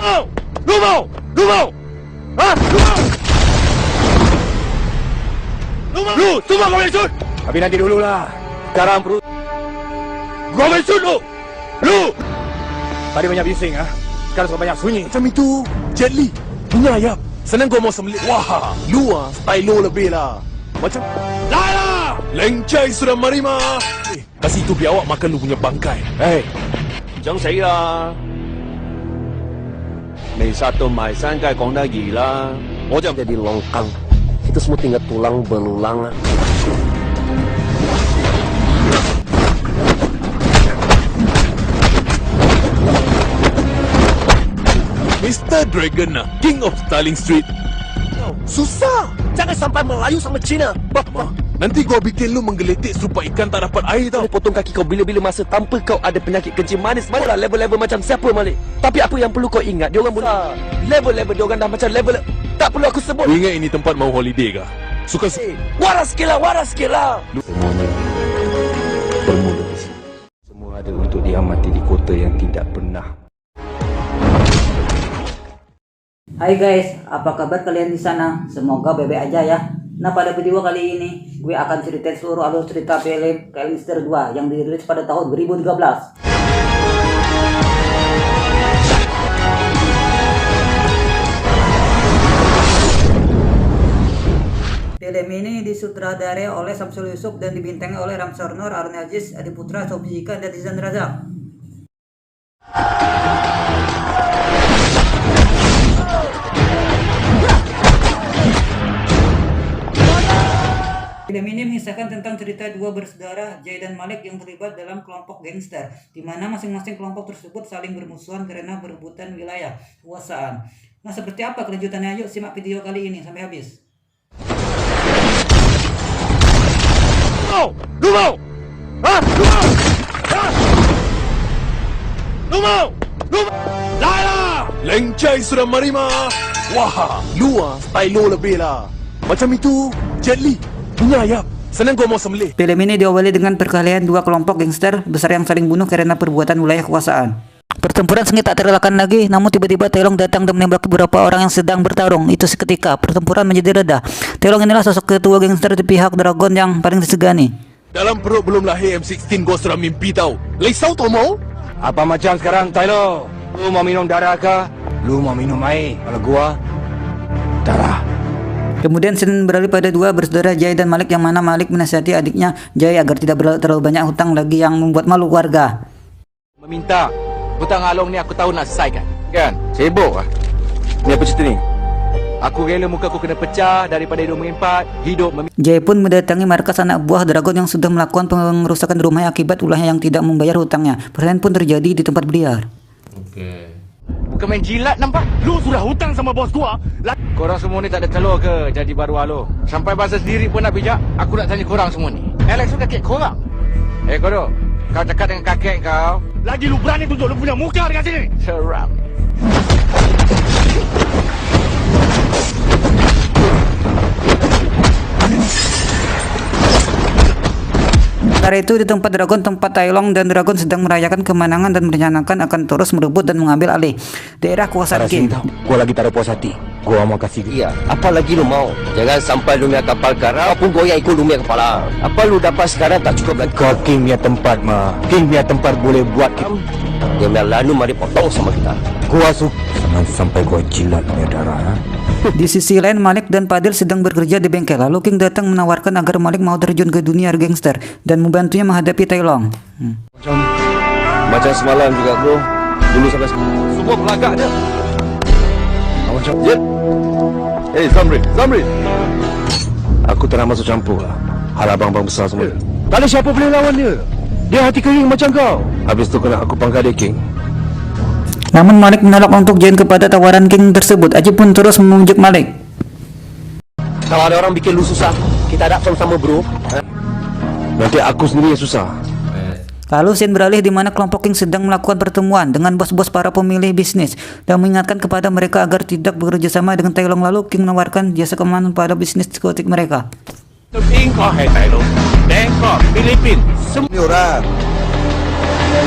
mau? Lu mau? Lu mau? Hah? Lu mau? Lu mau? Lu semua kau main shoot? Tapi nanti dululah. Sekarang perlu. Kau main shoot lu? Lu! Tadi banyak bising ah. Sekarang suka banyak sunyi. Macam itu, Jet Li punya ayam. Senang gua mau sembelih. Wah, luar style lu lebih lah. Macam Lala! Lengcai sudah marima. Kasih itu biar awak makan lu punya bangkai. Hei, 整死啦！未殺到埋山，梗係講得易啦。我就 jadi longkang. Itu semua tinggal tulang belulang. Mr. Dragon lah, King of Starling Street. Susah. Jangan sampai Melayu sama Cina. Nanti gua bikin lu menggeletik serupa ikan tak dapat air tau. Boleh potong kaki kau bila-bila masa tanpa kau ada penyakit kencing manis. Mana level-level macam siapa Malik? Tapi apa yang perlu kau ingat, dia orang boleh level-level dia orang dah macam level. Tak perlu aku sebut. Lu ingat ini tempat mau holiday kah? Suka Waras kila. semuanya bermula di sini. Semua ada untuk diamati di kota yang tidak pernah. Hai guys, apa kabar kalian di sana? Semoga baik-baik aja ya. Nah, pada video kali ini gue akan ceritain seluruh alur cerita film Gangster 2 yang dirilis pada tahun 2013. Film ini disutradarai oleh Samsul Yusuf dan dibintangi oleh Ramsar Nur, Arun Aziz, Adi Putra, Sofi Jika, dan Rizan Razak. Film ini mengisahkan tentang cerita dua bersaudara, Jay dan Malik, yang terlibat dalam kelompok gangster, di mana masing-masing kelompok tersebut saling bermusuhan karena berebutan wilayah kekuasaan. Nah, seperti apa kelanjutannya? Yuk simak video kali ini sampai habis. Lu mau? Hah? Lu mau? Hah? Lu mau? Lu mau? Lala! Lengcai sudah marima. Wah, luar style lu lebih lah. Macam itu, Jet Li punya ayam. Senang gua mau sembelih. Film ini diawali dengan perkelahian dua kelompok gangster besar yang saling bunuh karena perbuatan wilayah kekuasaan. Pertempuran sengit tak terelakkan lagi, namun tiba-tiba Taelong datang dan menembak beberapa orang yang sedang bertarung. Itu seketika pertempuran menjadi reda. Taelong inilah sosok ketua gangster di pihak Dragon yang paling disegani. Dalam perut belum lahir M16 gua sudah mimpi tau. Lesau tau mau? Apa macam sekarang, Tylo? Lu mau minum darah kah? Lu mau minum air? Kalau gua darah. Kemudian scene beralih pada dua bersaudara Jay dan Malik, yang mana Malik menasihati adiknya Jay agar tidak terlalu banyak hutang lagi yang membuat malu warga. Meminta hutang Along ni aku tahu nak selesaikan. Kan? Sibuk lah. Ni apa cerita ni? Aku rela muka aku kena pecah daripada hidup mengimpat, hidup Jay pun mendatangi markas anak buah Dragon yang sudah melakukan pengerusakan rumahnya akibat ulahnya yang tidak membayar hutangnya. Perhatian pun terjadi di tempat beliau. Bukan main jilat nampak? Lu sudah hutang sama bos gua. Korang semua ni tak ada telur ke jadi baru Alo? Sampai bahasa sendiri pun nak bijak. Aku nak tanya korang semua ni. Alex tu kakek korang. Kodo, kau cakap dengan kakek kau. Lagi lu berani tunjuk lu punya muka dengan sini. Seram. Sementara itu di tempat Dragon, tempat Taelong dan Dragon sedang merayakan kemenangan dan merencanakan akan terus merebut dan mengambil alih daerah kekuasaan King. Gua lagi tak ada puas hati. Gua mau kasih dia. Iya, apa lagi lu mau? Jangan sampai lu punya kapal karam pun goyang ikut lu punya kepala. Apa lu dapat sekarang tak cukup lagi? Kau King punya tempat mah. King punya tempat boleh buat kita. Dia punya lalu mari potong sama kita. Gua suka. Jangan sampai gua jilat punya darah. Di sisi lain, Malik dan Fadil sedang bekerja di bengkel. Lalu King datang menawarkan agar Malik mau terjun ke dunia gangster dan membantunya menghadapi Taelong. Macam semalam juga bro. Dulu sampai Semua pelagak dia. macam Jet. Zamri. Aku tak nak masuk campur lah. Hal abang-abang besar semua. Tak ada siapa boleh lawan dia. Dia hati kering macam kau. Habis tu kena aku pangkat dia King. Namun Malik menolak untuk join kepada tawaran King tersebut. Aji pun terus memujuk Malik. Kalau ada orang bikin lu susah, kita ada sama-sama bro. Nanti aku sendiri yang susah. Lalu scene beralih di mana kelompok King sedang melakukan pertemuan dengan bos-bos para pemilih bisnis dan mengingatkan kepada mereka agar tidak bekerja sama dengan Taelong. Lalu King menawarkan jasa keamanan pada bisnis diskotik mereka. Bangkok, Thailand. Bangkok, Filipin. Ini orang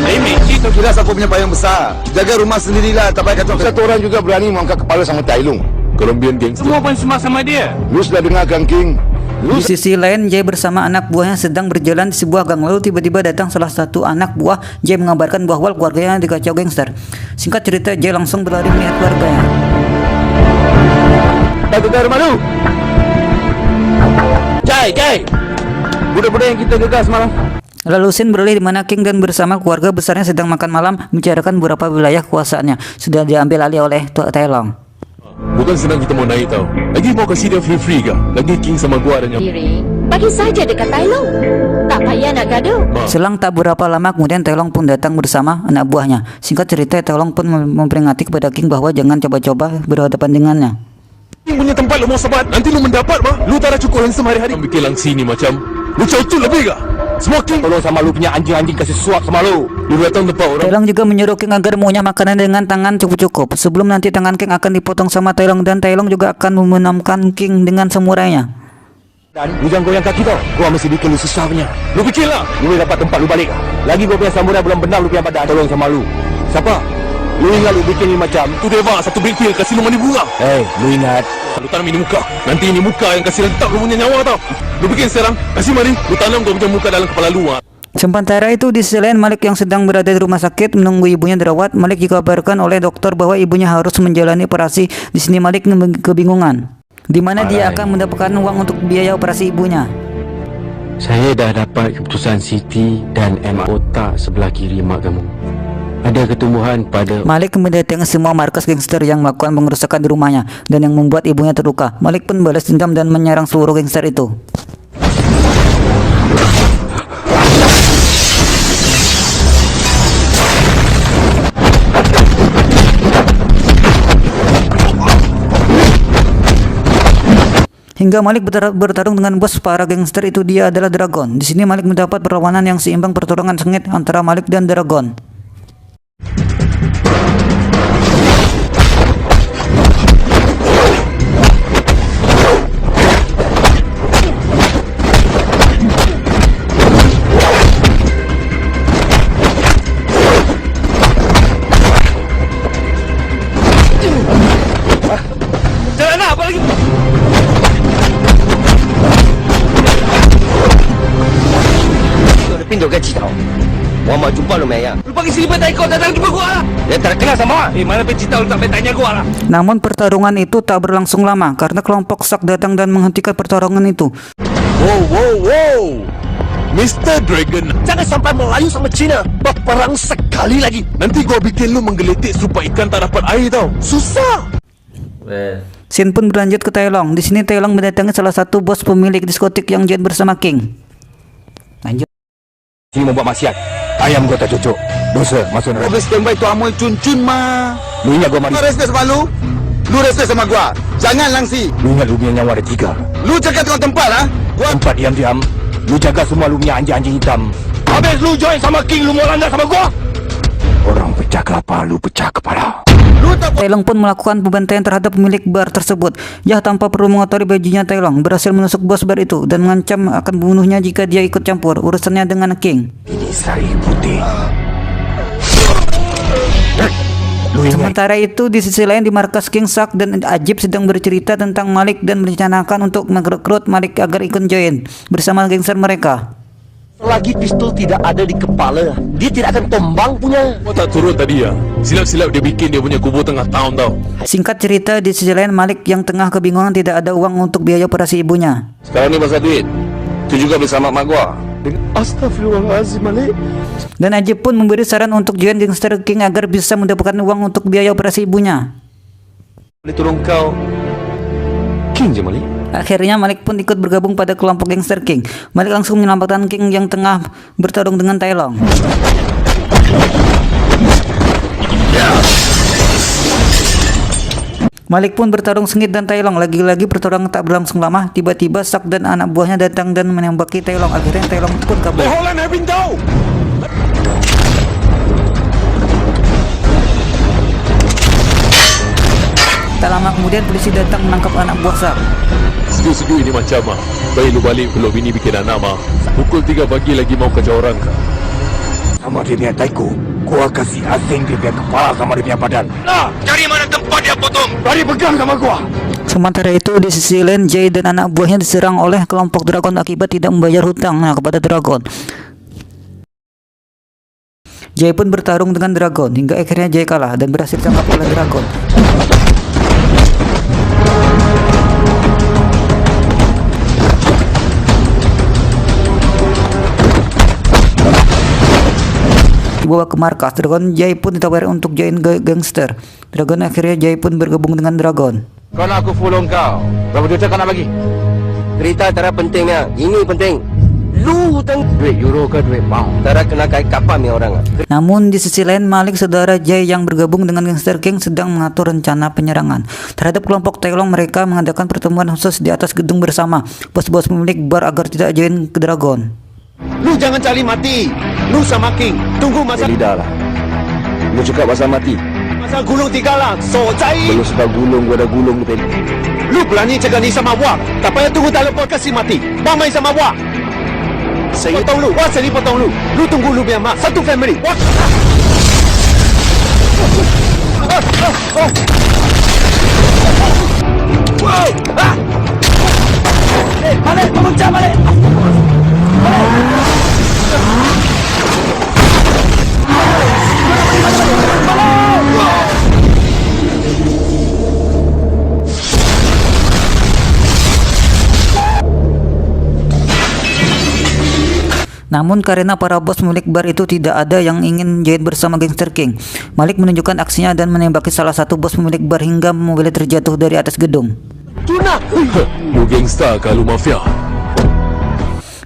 Amy, Itu jelas aku punya payung besar. Jaga rumah sendirilah, tak payah kacau. Satu orang juga berani mengangkat kepala sama Tai Lung. Colombian gangster. Semua pun semak sama dia. Lu sudah dengarkan, King? Di sisi lain, Jay bersama anak buahnya sedang berjalan di sebuah gang. Lalu tiba-tiba datang salah satu anak buah Jay mengabarkan bahwa keluarganya dikacau gangster. Singkat cerita, Jay langsung berlari melihat keluarganya. Dah gegar rumah lu. Jai. Budak-budak yang kita gegar semalam. Lalu scene beralih di mana King dan bersama keluarga besarnya sedang makan malam membicarakan beberapa wilayah kekuasaannya sudah diambil alih oleh Tai Long. Bukan senang kita mau naik tau. Lagi mau kasih dia free kah? Lagi King sama gua ada nyampe. Diri, bagi saja dekat Tai Long. Tak payah nak gaduh. Selang tak berapa lama kemudian Tai Long pun datang bersama anak buahnya. Singkat cerita, Tai Long pun memperingati kepada King bahwa jangan coba-coba berhadapan dengannya. King punya tempat lu mau sebat. Nanti lu mendapat mah. Lu tak ada cukup handsome hari-hari. Bikin langsing ni macam. Lu caucut lebih kah? Semua King tolong sama lu punya anjing-anjing kasih suap sama lu. Lu datang tempat orang. Tai Long juga menyuruh King agar mengunyah makanan dengan tangan cukup-cukup. Sebelum nanti tangan King akan dipotong sama Tai Long dan Tai Long juga akan memenamkan King dengan samurainya. Dan lu jangan goyang kaki tau. Gua mesti bikin lu susah punya. Lu fikirlah. Lu boleh dapat tempat lu balik kah? Lagi gua punya samurai belum benar lu punya badan. Tolong sama lu. Siapa? Lu ingat lu bikin ni macam. Tu Deva satu brickfield kasih lu mani bunga. Lu ingat. Lu tanam ini muka. Nanti ini muka yang kasih rentak lu punya nyawa tau. Lu bikin sekarang. Kasih mari. Lu tanam kau punya muka dalam kepala lu. Sementara itu di sisi lain, Malik yang sedang berada di rumah sakit menunggu ibunya dirawat. Malik dikabarkan oleh dokter bahwa ibunya harus menjalani operasi. Di sini Malik kebingungan, di mana dia akan mendapatkan uang untuk biaya operasi ibunya. Saya dah dapat keputusan CT dan MRI otak sebelah kiri mak kamu. Ada ketumbuhan pada... Malik mendatangi semua markas gangster yang melakukan pengerusakan di rumahnya dan yang membuat ibunya terluka. Malik pun balas dendam dan menyerang seluruh gangster itu. Hingga Malik bertarung dengan bos para gangster itu, dia adalah Dragon. Di sini Malik mendapat perlawanan yang seimbang, pertarungan sengit antara Malik dan Dragon. Pintu ke Citao. Gua mau jumpa lu Maya. Lu bagi selipat ikut datang jumpa gua lah. Dia terkenal sama. Mana Citao lu tak tanya gua lah. Namun pertarungan itu tak berlangsung lama karena kelompok Sak datang dan menghentikan pertarungan itu. Wow. Mr. Dragon, Jangan sampai Melayu sama Cina berperang sekali lagi. nanti gua bikin lu menggelitik supaya ikan tak dapat air tau. Susah. Scene pun berlanjut ke Tai Long. Di sini Tai Long mendatangi salah satu bos pemilik diskotik yang jet bersama King. Lanjut. Sini membuat maksiat. Ayam gua tak cocok. Dosa masuk neraka. Kau standby tu amoy cun-cun mah. Lu ingat gua mari. Lu respect sama lu? Lu respect sama gua. Jangan langsi. Lu ingat lu punya nyawa ada 3. Lu jaga tengok tempat lah. Gua Tempat diam-diam. Lu jaga semua lu punya anjing-anjing hitam. Habis lu join sama King, lu mau langgar sama gua. Orang pecah kelapa, lu pecah kepala. Tai Long pun melakukan pembantaian terhadap pemilik bar tersebut. Yah tanpa perlu mengotori bajunya, Tai Long berhasil menusuk bos bar itu dan mengancam akan membunuhnya jika dia ikut campur urusannya dengan King. Ini sari putih. Lu ingat Sementara itu di sisi lain di markas King, Sak dan Ajib sedang bercerita tentang Malik dan merencanakan untuk merekrut Malik agar ikut join bersama gangster mereka. lagi pistol tidak ada di kepala, dia tidak akan tombang punya. Gua tak turun tadi ya. Silap-silap dia bikin dia punya kubur tengah tahun tau. Singkat cerita, di sisi lain Malik yang tengah kebingungan tidak ada uang untuk biaya operasi ibunya. Sekarang ni pasal duit. Itu juga bersama mak gua. Astagfirullahaladzim, Malik. Dan Ajib pun memberi saran untuk join gangster King agar bisa mendapatkan uang untuk biaya operasi ibunya. Boleh tolong kau King je Malik. Akhirnya Malik pun ikut bergabung pada kelompok gangster King. Malik langsung menyelamatkan King yang tengah bertarung dengan Tai Long. Malik pun bertarung sengit dan Tai Long. Lagi-lagi pertarungan tak berlangsung lama. Tiba-tiba Sak dan anak buahnya datang dan menembaki Tai Long. Akhirnya Tai Long pun kabur. Holland having tau. Tak lama kemudian polisi datang menangkap anak buah Sak. Sedu-sedu ini macam ah. Baik lu balik belum ini bikin anak mah. Pukul 3 pagi lagi mau kerja orang kah? sama dia punya taiko, gua kasih asing dia punya kepala sama dia punya badan. Nah, cari mana tempat dia potong. Bari pegang sama gua. Sementara itu di sisi lain Jay dan anak buahnya diserang oleh kelompok Dragon akibat tidak membayar hutangnya kepada Dragon. Jay pun bertarung dengan Dragon hingga akhirnya Jay kalah dan berhasil ditangkap oleh Dragon. Dibawa ke markas Dragon, Jay pun ditawari untuk join gangster. Dragon akhirnya Jay pun bergabung dengan Dragon. Kau nak aku follow kau. Berapa juta kau nak bagi? Cerita tara pentingnya. Ini penting. Lu hutang Duit euro ke duit pound? tara kena kait kapam ya orang. Namun di sisi lain Malik saudara Jay yang bergabung dengan Gangster King sedang mengatur rencana penyerangan terhadap kelompok Tailong. Mereka mengadakan pertemuan khusus di atas gedung bersama bos-bos pemilik bar agar tidak join ke Dragon. Lu jangan cari mati. Lu sama King. Tunggu masa Lidah lah. Lu cakap pasal mati. masa gulung tiga lah. So cai. Belum sebab gulung, gua dah gulung tadi. Lu berani cakap ni sama Wak. Tak payah tunggu telefon kasih mati. Bang main sama Wak. Saya potong lu. Wak sini potong lu. Lu tunggu lu punya mak. Satu family. Wak. Wow. Ah. Balik, mengucap balik. Namun karena para bos pemilik bar itu tidak ada yang ingin join bersama Gangster King, Malik menunjukkan aksinya dan menembaki salah satu bos pemilik bar hingga mobilnya terjatuh dari atas gedung. Tuna. Lu gangsta kah lu mafia?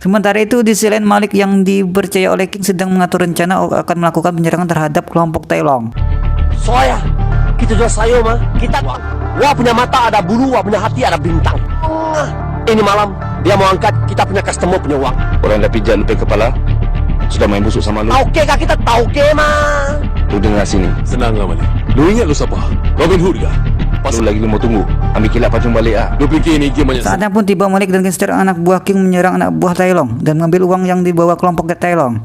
Sementara itu di sisi lain Malik yang dipercaya oleh King sedang mengatur rencana akan melakukan penyerangan terhadap kelompok Tailong. Soya. Kita jual sayur mah. Kita Wak punya mata ada bulu, Wak punya hati ada bintang. Ini malam dia mau angkat kita punya customer punya uang. Orang dah pijat lu pe kepala. Sudah main busuk sama lu. Tauke kah kita tauke mah. Lu dengar sini. Senanglah Malik. Lu ingat lu siapa? Robin Hood kah? Lu lagi lu mau tunggu. Ambil kilap pacung balik ah. Lu fikir ini game banyak Saatnya pun tiba Malik dan gangster anak buah King menyerang anak buah Tailong dan mengambil uang yang dibawa kelompok Tailong.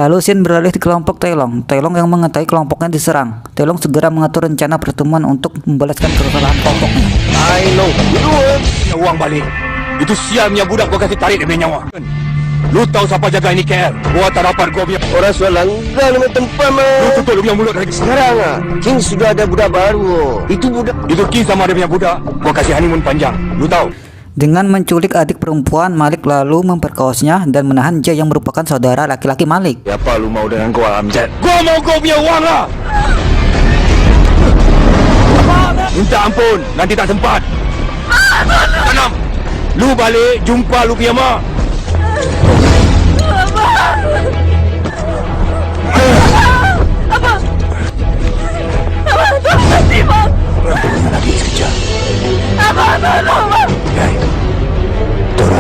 Lalu Shin beralih di kelompok Tailong. Tailong yang mengetahui kelompoknya diserang. Tailong segera mengatur rencana pertemuan untuk membalaskan kesalahan kelompoknya. I know. Lu uang balik. Itu sialnya budak gua kasih tarik dia punya nyawa. Lu tahu siapa jaga ini KL? Gua tak dapat gua punya. orang sudah langgar dengan tempat mah. Lu tutup lu punya mulut lagi. Sekarang ah, King sudah ada budak baru. Itu budak. Itu King sama dia punya budak. Gua kasih honeymoon panjang. Lu tahu? Dengan menculik adik perempuan, Malik lalu memperkosnya dan menahan Jay yang merupakan saudara laki-laki Malik. Siapa lu mau dengan gua Amjad? Gua mau gua punya uang lah. Minta ampun, nanti tak sempat. Tanam. Lu balik jumpa lu punya mak. Lagi sekejap. Yai,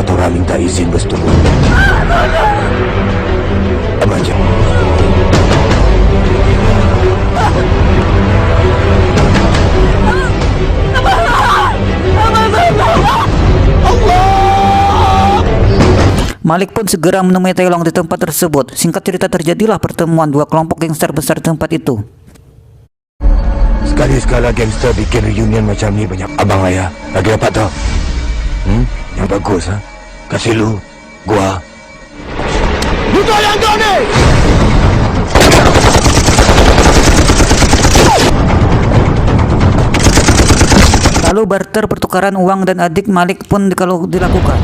Tora minta izin bersetubuh. Aja. Malik pun segera menemui Tailong di tempat tersebut. Singkat cerita terjadilah pertemuan dua kelompok gangster besar di tempat itu. Sekali-sekala gangster bikin reunion macam ni banyak. Abang ayah, lagi dapat tau? Yang bagus ha? Kasih lu, gua. Lu tahu yang kau ni? Lalu barter pertukaran uang dan adik Malik pun kalau dilakukan.